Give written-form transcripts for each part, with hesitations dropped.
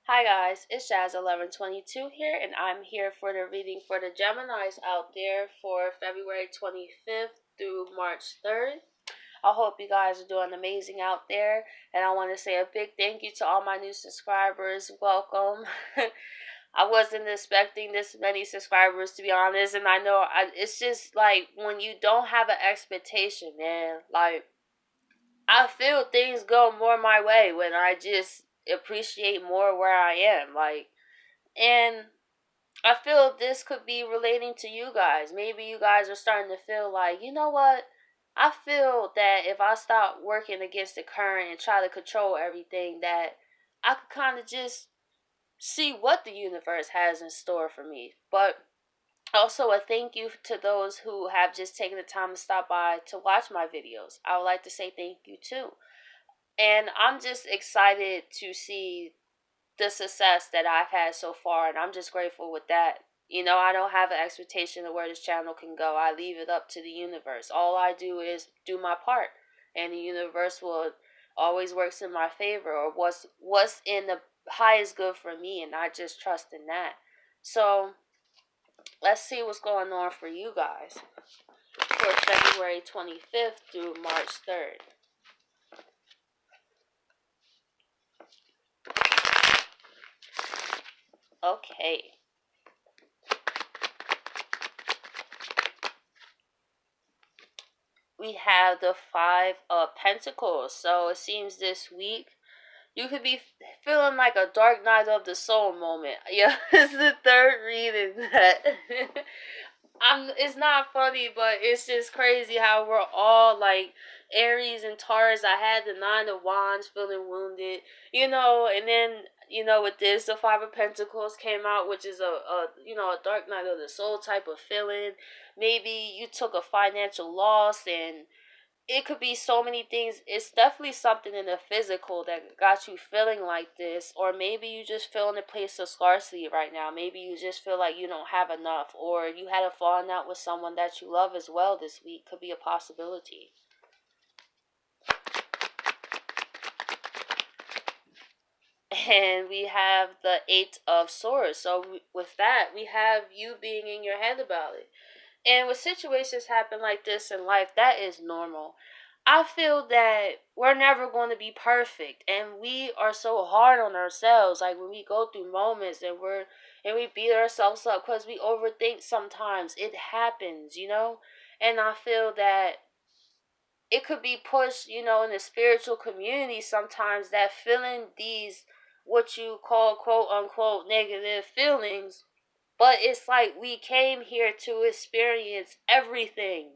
Hi guys, it's Jazz1122 here, and I'm here for the reading for the Geminis out there for February 25th through March 3rd. I hope you guys are doing amazing out there, and I want to say a big thank you to all my new subscribers. Welcome. I wasn't expecting this many subscribers, to be honest, and I know it's just like when you don't have an expectation, man. Like, I feel things go more my way when I just appreciate more where I am. And I feel this could be relating to you guys. Maybe you guys are starting to feel like, you know what? I feel that if I stop working against the current and try to control everything, that I could kind of just see what the universe has in store for me. But also, a thank you to those who have just taken the time to stop by to watch my videos. I would like to say thank you too. And I'm just excited to see the success that I've had so far, and I'm just grateful with that. You know, I don't have an expectation of where this channel can go. I leave it up to the universe. All I do is do my part, and the universe will always works in my favor, or what's in the highest good for me, and I just trust in that. So let's see what's going on for you guys for February 25th through March 3rd. Okay. We have the Five of Pentacles. So it seems this week you could be feeling like a dark night of the soul moment. Yeah, it's the third reading that it's not funny, but it's just crazy how we're all like Aries and Taurus. I had the Nine of Wands feeling wounded, and then with this the Five of Pentacles came out, which is a dark night of the soul type of feeling. Maybe you took a financial loss, and it could be so many things. It's definitely something in the physical that got you feeling like this, or maybe you just feel in a place of scarcity right now. Maybe you just feel like you don't have enough, or you had a falling out with someone that you love as well this week. Could be a possibility. And we have the Eight of Swords. So with that, we have you being in your head about it. And when situations happen like this in life, that is normal. I feel that we're never going to be perfect, and we are so hard on ourselves. Like when we go through moments and we beat ourselves up because we overthink sometimes. It happens, And I feel that it could be pushed, in the spiritual community sometimes, that feeling these what you call quote unquote negative feelings, but it's like we came here to experience everything.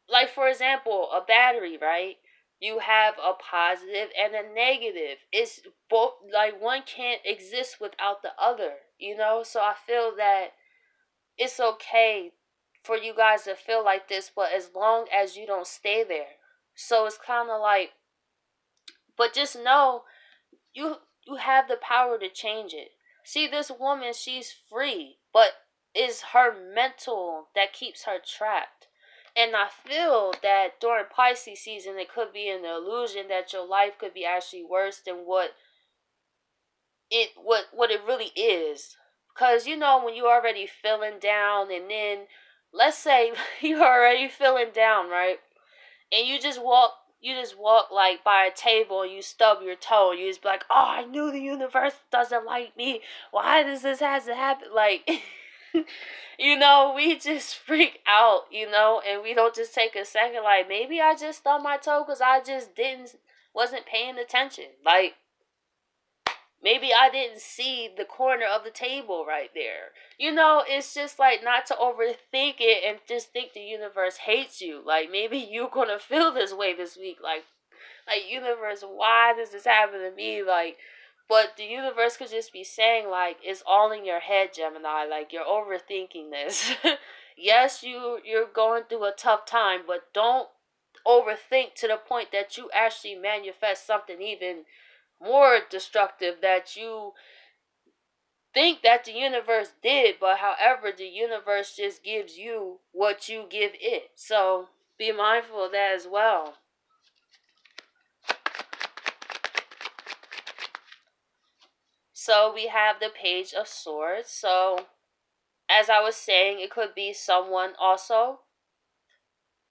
Like, for example, a battery, right? You have a positive and a negative. It's both, like, one can't exist without the other. So I feel that it's okay for you guys to feel like this, but as long as you don't stay there. So it's kind of like, but just know you have the power to change it. See, this woman, she's free, but it's her mental that keeps her trapped. And I feel that during Pisces season, it could be an illusion that your life could be actually worse than what it really is. Because when you're already feeling down, and then let's say you're already feeling down, right? And you just walk like by a table and you stub your toe, and you just be like, oh, I knew the universe doesn't like me. Why does this have to happen? Like, we just freak out, and we don't just take a second, like, maybe I just stubbed my toe because I just wasn't paying attention. Like, maybe I didn't see the corner of the table right there. It's just like not to overthink it and just think the universe hates you. Like, maybe you're gonna feel this way this week. Like, universe, why does this happen to me? Like, but the universe could just be saying, like, it's all in your head, Gemini. Like, you're overthinking this. Yes, you're going through a tough time, but don't overthink to the point that you actually manifest something even more destructive that you think that the universe did, but however the universe just gives you what you give it. So be mindful of that as well. So we have the Page of Swords. So as I was saying, it could be someone also.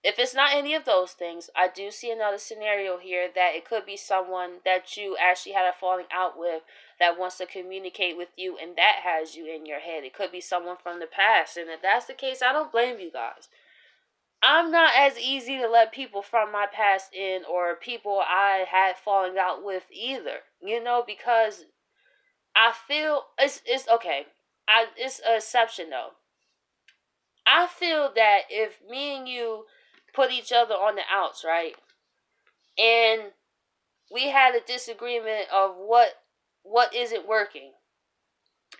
If it's not any of those things, I do see another scenario here that it could be someone that you actually had a falling out with that wants to communicate with you and that has you in your head. It could be someone from the past. And if that's the case, I don't blame you guys. I'm not as easy to let people from my past in or people I had falling out with either. You know, because I feel it's okay. It's an exception though. I feel that if me and you put each other on the outs, right? And we had a disagreement of what isn't working.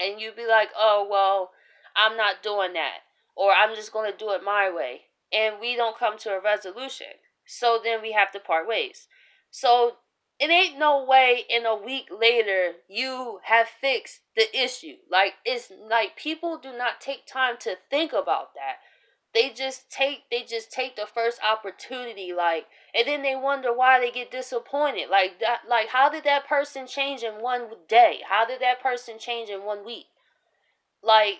And you'd be like, "Oh, well, I'm not doing that." Or I'm just going to do it my way. And we don't come to a resolution. So then we have to part ways. So it ain't no way in a week later you have fixed the issue. Like, it's like people do not take time to think about that. They just take the first opportunity, like, and then they wonder why they get disappointed. Like that, like, how did that person change in one day? How did that person change in 1 week? Like,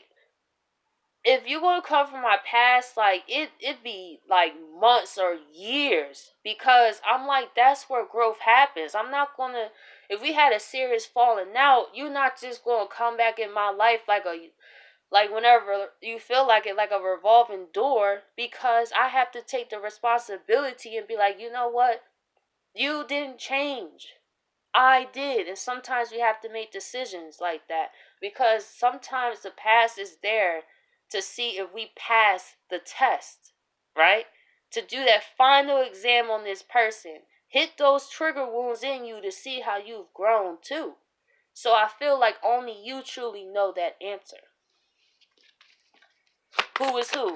if you're gonna come from my past, like, it'd be like months or years, because I'm like, that's where growth happens. I'm not gonna, if we had a serious falling out, you're not just gonna come back in my life like whenever you feel like it, like a revolving door, because I have to take the responsibility and be like, you know what? You didn't change. I did. And sometimes we have to make decisions like that, because sometimes the past is there to see if we pass the test, right? To do that final exam on this person. Hit those trigger wounds in you to see how you've grown too. So I feel like only you truly know that answer. Who is who?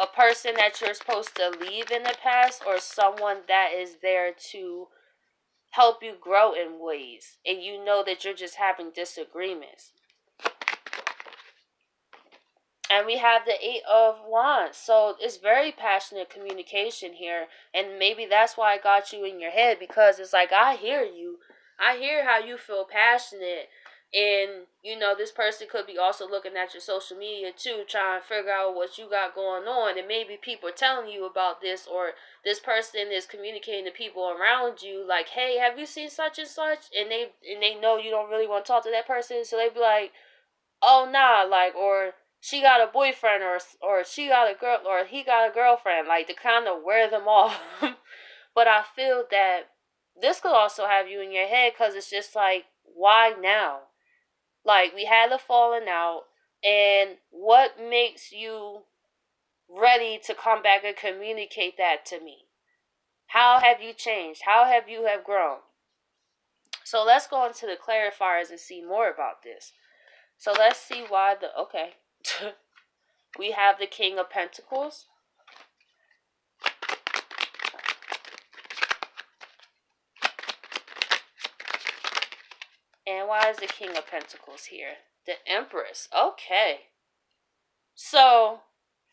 A person that you're supposed to leave in the past, or someone that is there to help you grow in ways and you know that you're just having disagreements? And we have the Eight of Wands. So it's very passionate communication here. And maybe that's why I got you in your head, because it's like, I hear you. I hear how you feel passionate. And, you know, this person could be also looking at your social media too, trying to figure out what you got going on. And maybe people are telling you about this, or this person is communicating to people around you like, hey, have you seen such and such? And they know you don't really want to talk to that person. So they be like, oh nah, like, or she got a boyfriend, or she got a girl, or he got a girlfriend, like, to kind of wear them off. But I feel that this could also have you in your head, because it's just like, why now? Like, we had the falling out, and what makes you ready to come back and communicate that to me? How have you changed? How have you have grown? So let's go into the clarifiers and see more about this. So let's see why okay. We have the King of Pentacles. And why is the King of Pentacles here? The Empress. Okay. So,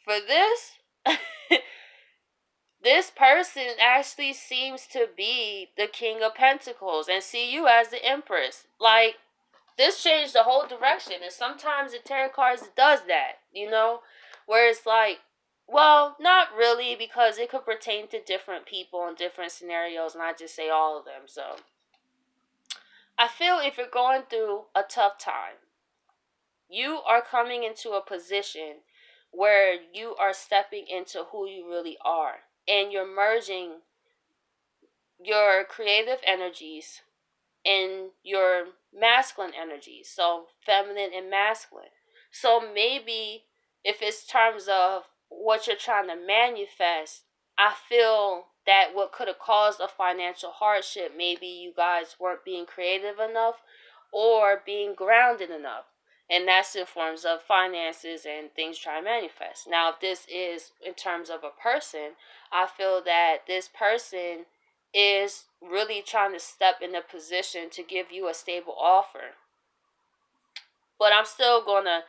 for this, this person actually seems to be the King of Pentacles and see you as the Empress. Like, this changed the whole direction. And sometimes the tarot cards does that, you know? Where it's like, well, not really, because it could pertain to different people and different scenarios, and I just say all of them. So I feel if you're going through a tough time, you are coming into a position where you are stepping into who you really are, and you're merging your creative energies and your masculine energies, so feminine and masculine. So maybe if it's terms of what you're trying to manifest, I feel that what could have caused a financial hardship, maybe you guys weren't being creative enough or being grounded enough. And that's in forms of finances and things trying to manifest. Now, if this is in terms of a person, I feel that this person is really trying to step in a position to give you a stable offer. But I'm still going to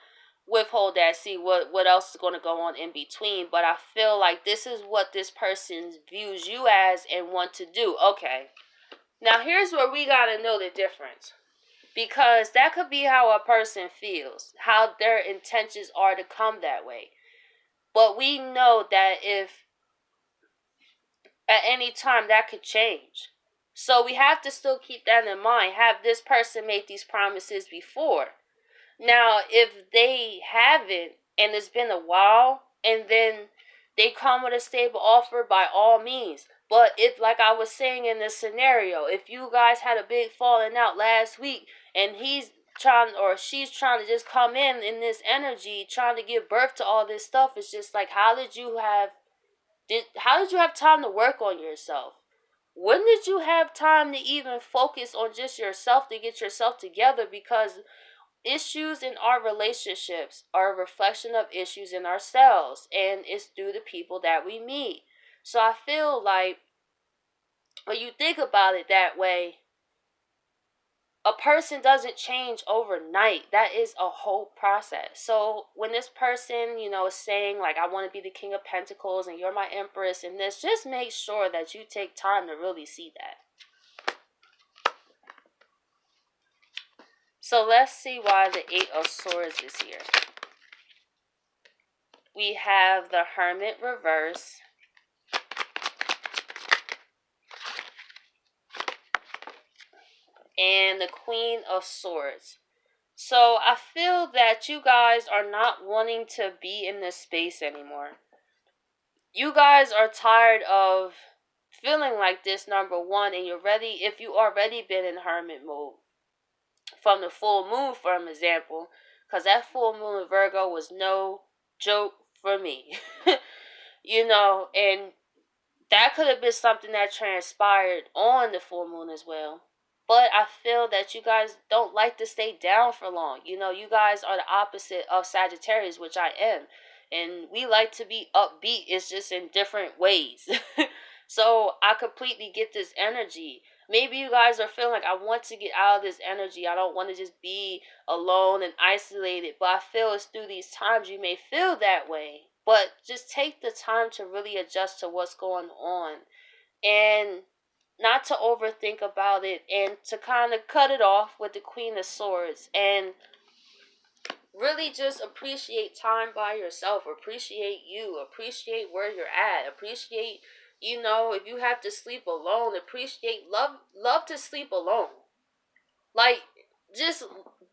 withhold that, see what else is going to go on in between. But I feel like this is what this person views you as and want to do. Okay. Now, here's where we got to know the difference. Because that could be how a person feels, how their intentions are to come that way. But we know that if at any time that could change. So we have to still keep that in mind. Have this person made these promises before? Now, if they haven't, and it's been a while, and then they come with a stable offer, by all means. But if, like I was saying in this scenario, if you guys had a big falling out last week, and he's trying or she's trying to just come in this energy, trying to give birth to all this stuff, it's just like, how did you have time to work on yourself? When did you have time to even focus on just yourself, to get yourself together? Because issues in our relationships are a reflection of issues in ourselves, and it's through the people that we meet. So I feel like when you think about it that way, a person doesn't change overnight. That is a whole process. So when this person, is saying like, I want to be the King of Pentacles and you're my Empress and this, just make sure that you take time to really see that. So let's see why the Eight of Swords is here. We have the Hermit reverse. And the Queen of Swords. So I feel that you guys are not wanting to be in this space anymore. You guys are tired of feeling like this, number one, and you're ready, if you already been in hermit mode from the full moon, for an example, because that full moon in Virgo was no joke for me. And that could have been something that transpired on the full moon as well. But I feel that you guys don't like to stay down for long. You guys are the opposite of Sagittarius, which I am. And we like to be upbeat. It's just in different ways. So I completely get this energy. Maybe you guys are feeling like, I want to get out of this energy. I don't want to just be alone and isolated. But I feel it's through these times you may feel that way. But just take the time to really adjust to what's going on. And not to overthink about it, and to kind of cut it off with the Queen of Swords, and really just appreciate time by yourself. Appreciate you. Appreciate where you're at. Appreciate, if you have to sleep alone, appreciate, love to sleep alone. Like, just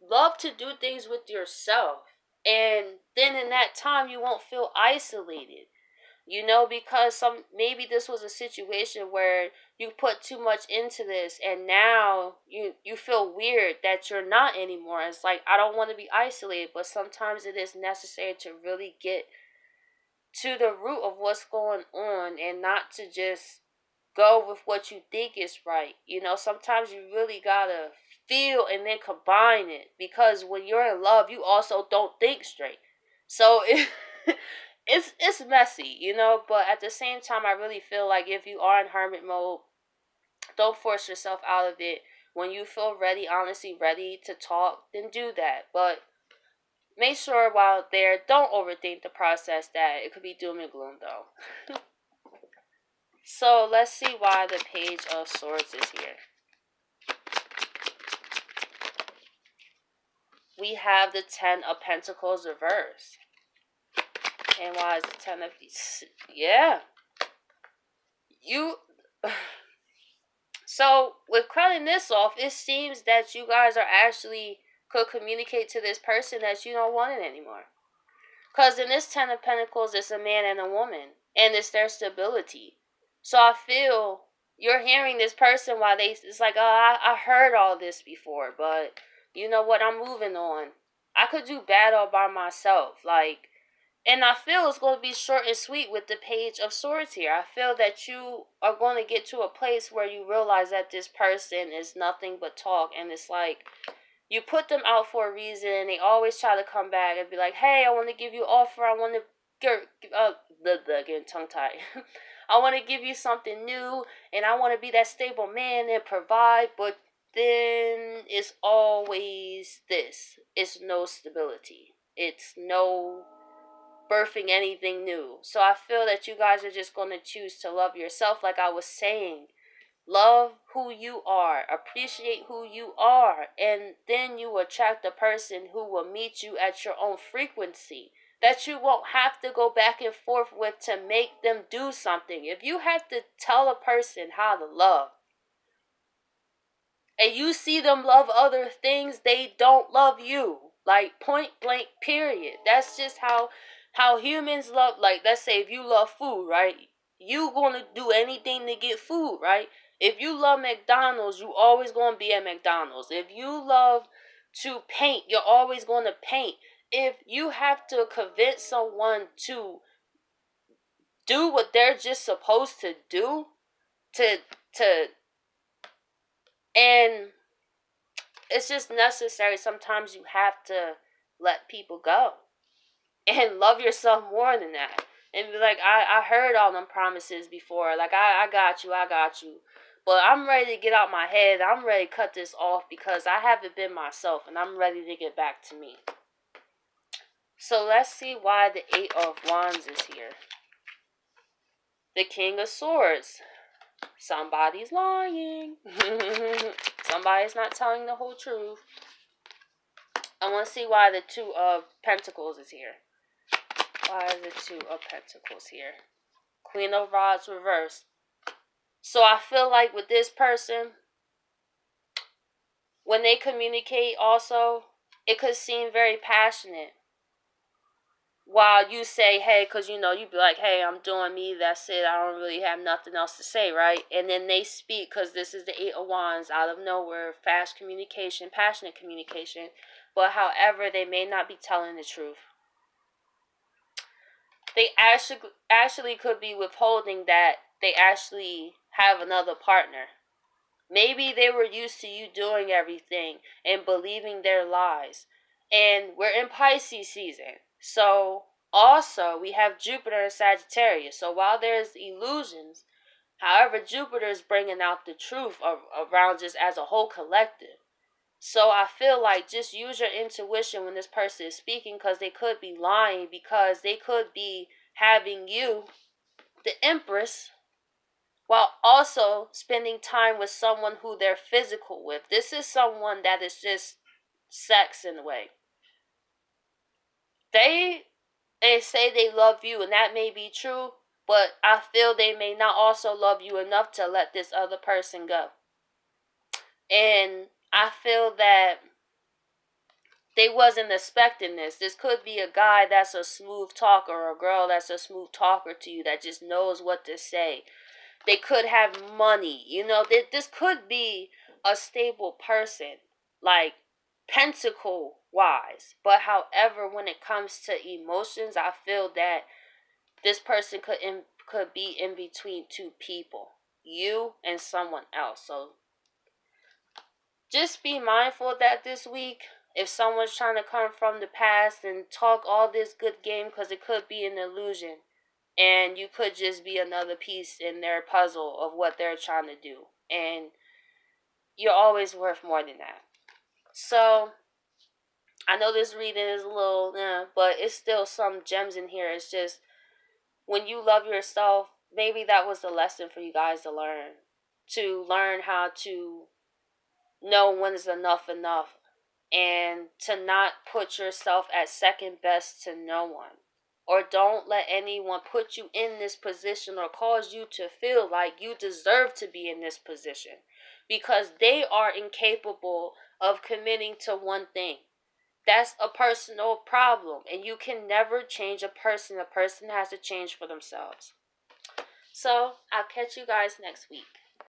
love to do things with yourself. And then in that time, you won't feel isolated. Because maybe this was a situation where you put too much into this, and now you feel weird that you're not anymore. It's like, I don't want to be isolated, but sometimes it is necessary to really get to the root of what's going on, and not to just go with what you think is right. Sometimes you really gotta feel and then combine it, because when you're in love, you also don't think straight. So it's messy, but at the same time, I really feel like if you are in hermit mode, don't force yourself out of it. When you feel ready, honestly ready to talk, then do that. But make sure while there, don't overthink the process, that it could be doom and gloom though. So let's see why the Page of Swords is here. We have the Ten of Pentacles reversed. And why is the 10 of these? Yeah. So, with cutting this off, it seems that you guys are actually could communicate to this person that you don't want it anymore. Because in this 10 of Pentacles, it's a man and a woman. And it's their stability. So, I feel you're hearing this person while it's like, oh, I heard all this before. But, you know what? I'm moving on. I could do bad all by myself. And I feel it's going to be short and sweet with the Page of Swords here. I feel that you are going to get to a place where you realize that this person is nothing but talk. And it's like, you put them out for a reason, and they always try to come back and be like, hey, I want to give you an offer. I want to getting tongue-tied. I want to give you something new, and I want to be that stable man and provide. But then it's always this. It's no stability. It's no birthing anything new. So I feel that you guys are just going to choose to love yourself, like I was saying. love who you are, appreciate who you are, and then you attract a person who will meet you at your own frequency, that you won't have to go back and forth with to make them do something. If you have to tell a person how to love, and you see them love other things, they don't love you. Like, point blank, period. That's just how humans love. Like, let's say if you love food, right? You gonna do anything to get food, right? If you love McDonald's, you always gonna be at McDonald's. If you love to paint, you're always gonna paint. If you have to convince someone to do what they're just supposed to do, to and it's just necessary. Sometimes you have to let people go and love yourself more than that. And be like, I heard all them promises before. Like, I got you, I got you. But I'm ready to get out my head. I'm ready to cut this off because I haven't been myself and I'm ready to get back to me. So let's see why the 8 of Wands is here. The King of Swords. Somebody's lying. Somebody's not telling the whole truth. I want to see why the 2 of Pentacles is here. Why is the 2 of Pentacles here? Queen of Rods reversed. So I feel like with this person, when they communicate also, it could seem very passionate. While you say, hey, because you know, you be like, hey, I'm doing me, that's it, I don't really have nothing else to say, right? And then they speak, because this is the 8 of Wands, out of nowhere, fast communication, passionate communication. But however, they may not be telling the truth. They actually could be withholding that they actually have another partner. Maybe they were used to you doing everything and believing their lies. And we're in Pisces season. So also we have Jupiter and Sagittarius. So while there's illusions, however, Jupiter is bringing out the truth around just as a whole collective. So I feel like just use your intuition when this person is speaking, because they could be lying, because they could be having you, the Empress, while also spending time with someone who they're physical with. This is someone that is just sex in a way. They say they love you, and that may be true, but I feel they may not also love you enough to let this other person go. And I feel that they wasn't expecting this. This could be a guy that's a smooth talker, or a girl that's a smooth talker to you that just knows what to say. They could have money. You know, this could be a stable person, like pentacle wise. But however, when it comes to emotions, I feel that this person could be in between 2 people, you and someone else. So just be mindful of that this week. If someone's trying to come from the past and talk all this good game, because it could be an illusion. And you could just be another piece in their puzzle of what they're trying to do. And you're always worth more than that. So I know this reading is a little, but it's still some gems in here. It's just, when you love yourself, maybe that was the lesson for you guys to learn. To learn how to know when is enough, and to not put yourself at second best to no one. Or don't let anyone put you in this position or cause you to feel like you deserve to be in this position, because they are incapable of committing to one thing. That's a personal problem, and you can never change a person. A person has to change for themselves. So I'll catch you guys next week.